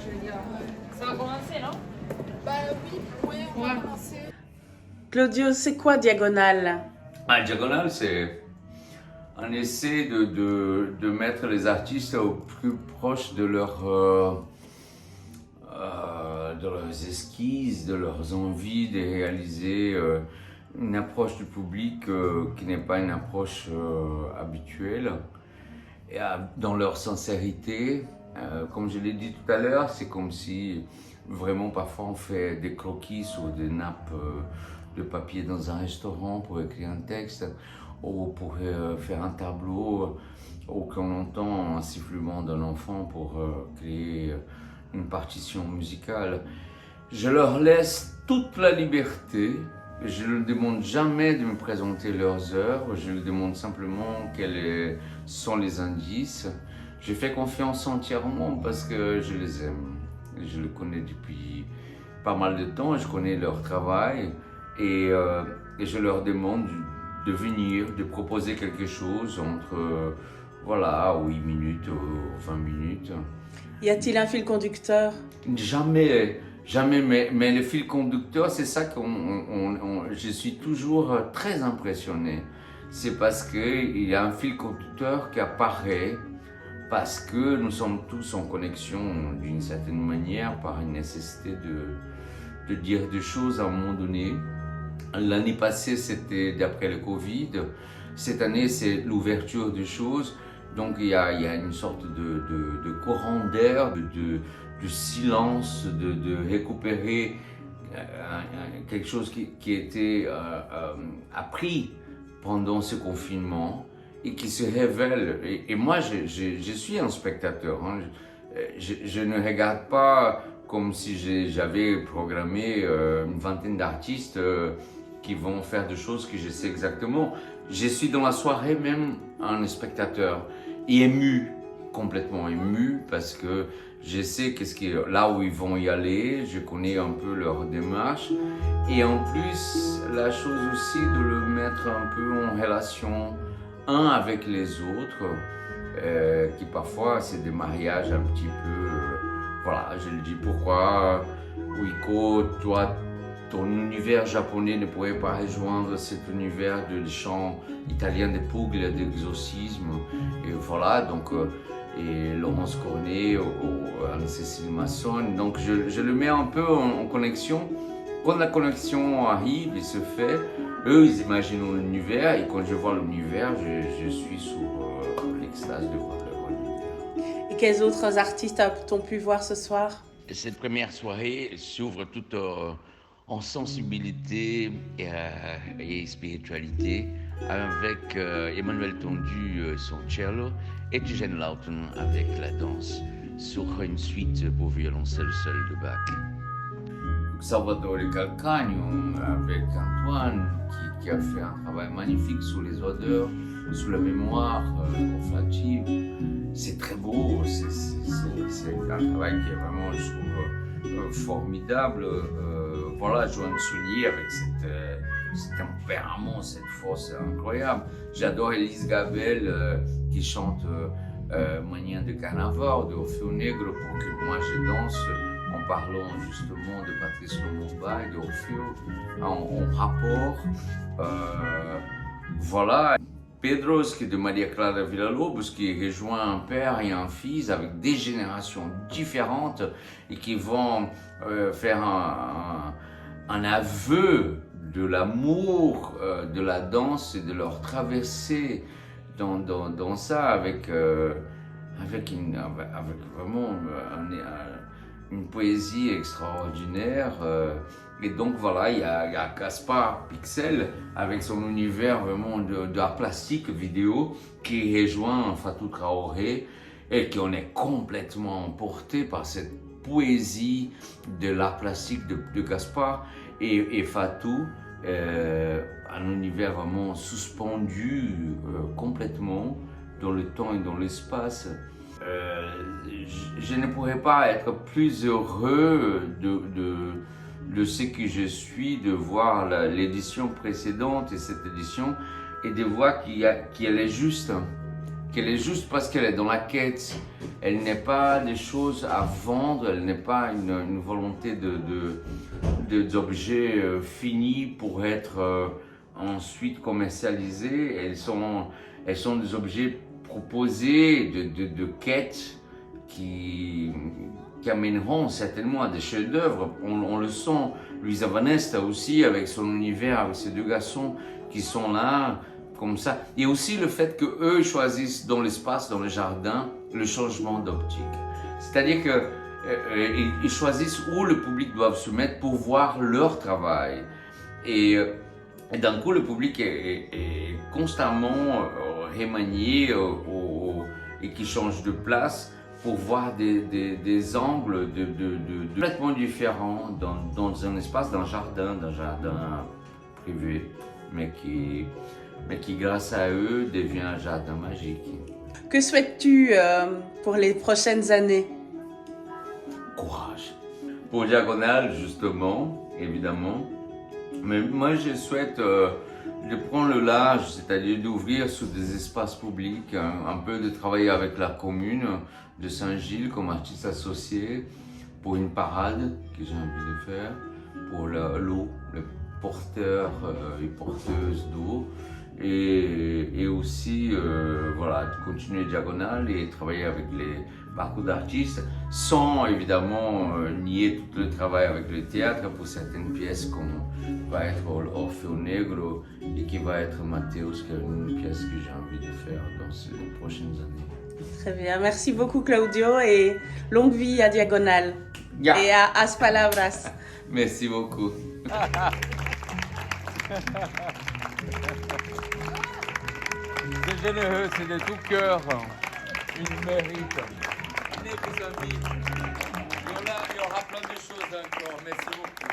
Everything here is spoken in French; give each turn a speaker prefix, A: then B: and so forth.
A: je veux dire.
B: Ça va commencer, non?
A: Bah oui, on va commencer.
C: Claudio, c'est quoi Diagonale?
D: Diagonale, c'est un essai de mettre les artistes au plus proche de de leurs esquisses, de leurs envies de réaliser une approche du public qui n'est pas une approche habituelle. Et dans leur sincérité, comme je l'ai dit tout à l'heure, c'est comme si vraiment parfois on fait des croquis sur des nappes de papier dans un restaurant pour écrire un texte ou pour faire un tableau ou qu'on entend un sifflement d'un enfant pour créer une partition musicale. Je leur laisse toute la liberté. Je ne leur demande jamais de me présenter leurs œuvres, je leur demande simplement quels sont les indices. Je fais confiance entièrement parce que je les aime. Je les connais depuis pas mal de temps, je connais leur travail et je leur demande de venir, de proposer quelque chose entre 8 minutes ou 20 minutes.
C: Y a-t-il un fil conducteur?
D: Jamais. Jamais, mais le fil conducteur, c'est ça que je suis toujours très impressionné. C'est parce qu'il y a un fil conducteur qui apparaît, parce que nous sommes tous en connexion d'une certaine manière par une nécessité de dire des choses à un moment donné. L'année passée, c'était d'après le Covid. Cette année, c'est l'ouverture des choses. Donc il y a une sorte de courant d'air, de silence, de récupérer quelque chose qui était appris pendant ce confinement et qui se révèle. Et moi, je suis un spectateur. Hein. Je ne regarde pas comme si j'avais programmé une vingtaine d'artistes qui vont faire des choses que je sais exactement. Je suis dans la soirée même un spectateur et ému, complètement ému, parce que je sais là où ils vont y aller, je connais un peu leur démarche. Et en plus, la chose aussi de le mettre un peu en relation, un avec les autres, qui parfois c'est des mariages un petit peu, voilà, je le dis pourquoi, Wiko, toi, ton univers japonais ne pourrait pas rejoindre cet univers de chants italiens de Puglia, d'exorcisme, et voilà, donc, et Laurence Cornet, Anne-Cécile Masson, donc je le mets un peu en connexion. Quand la connexion arrive et se fait, eux ils imaginent l'univers, et quand je vois l'univers, je suis sous l'extase de voir leur univers.
C: Et quels autres artistes a-t-on pu voir ce soir?
D: Cette première soirée s'ouvre toute en sensibilité et spiritualité, avec Emmanuel Tondu, son cello, et Eugène Lawton avec la danse, sur une suite pour violoncelle seul de Bach. Salvatore Calcagno avec Antoine, qui a fait un travail magnifique sur les odeurs, sur la mémoire olfactive. C'est très beau, c'est un travail qui est vraiment, je trouve, formidable. Voilà, Joan Soulier avec ce tempérament, cette force incroyable. J'adore Elise Gabel qui chante Manhã de Carnaval de Orfeu Negro pour que moi je danse en parlant justement de Patrice Lumumba et d'Orfeu en rapport. Voilà. Pedros, qui est de Maria Clara Villa-Lobos, qui rejoint un père et un fils avec des générations différentes et qui vont faire un aveu de l'amour de la danse et de leur traversée dans ça avec vraiment une poésie extraordinaire. Et donc voilà, il y a Gaspard Pixel avec son univers vraiment d'art plastique vidéo qui rejoint Fatou Traoré et qui en est complètement emporté par cette poésie de l'art plastique de Gaspard et Fatou, un univers vraiment suspendu complètement dans le temps et dans l'espace. Je ne pourrais pas être plus heureux de ce que je suis, de voir l'édition précédente et cette édition, et de voir qu'elle est juste. qu'elle est juste parce qu'elle est dans la quête. Elle n'est pas des choses à vendre, elle n'est pas une volonté d'objets finis pour être ensuite commercialisés. Elles sont des objets proposés de quêtes qui amèneront certainement à des chefs-d'œuvre. On le sent. Luisa Vanesta aussi, avec son univers, avec ces deux garçons qui sont là, comme ça. Et aussi le fait qu'eux choisissent dans l'espace, dans le jardin, le changement d'optique. C'est-à-dire qu'ils choisissent où le public doit se mettre pour voir leur travail. Et d'un coup, le public est constamment remanié et qui change de place pour voir des angles complètement différents dans un espace, d'un jardin privé, mais qui grâce à eux devient un jardin magique.
C: Que souhaites-tu pour les prochaines années?
D: Courage. Pour Diagonale, justement, évidemment. Mais moi, je souhaite de prendre le large, c'est-à-dire d'ouvrir sur des espaces publics, un peu de travailler avec la commune de Saint-Gilles comme artiste associé pour une parade que j'ai envie de faire, pour l'eau, les porteurs et porteuses d'eau, et aussi voilà, de continuer Diagonale et travailler avec les parcours d'artistes sans évidemment nier tout le travail avec le théâtre pour certaines pièces comme va être Orfeo Negro et qui va être Matthäus, qui est une pièce que j'ai envie de faire dans ces prochaines années.
C: Très bien, merci beaucoup Claudio et longue vie à Diagonale et à As Palabras.
D: Merci beaucoup.
E: C'est généreux, c'est de tout cœur. Il mérite.
D: Venez vous amis. Il y aura plein de choses encore. Merci beaucoup.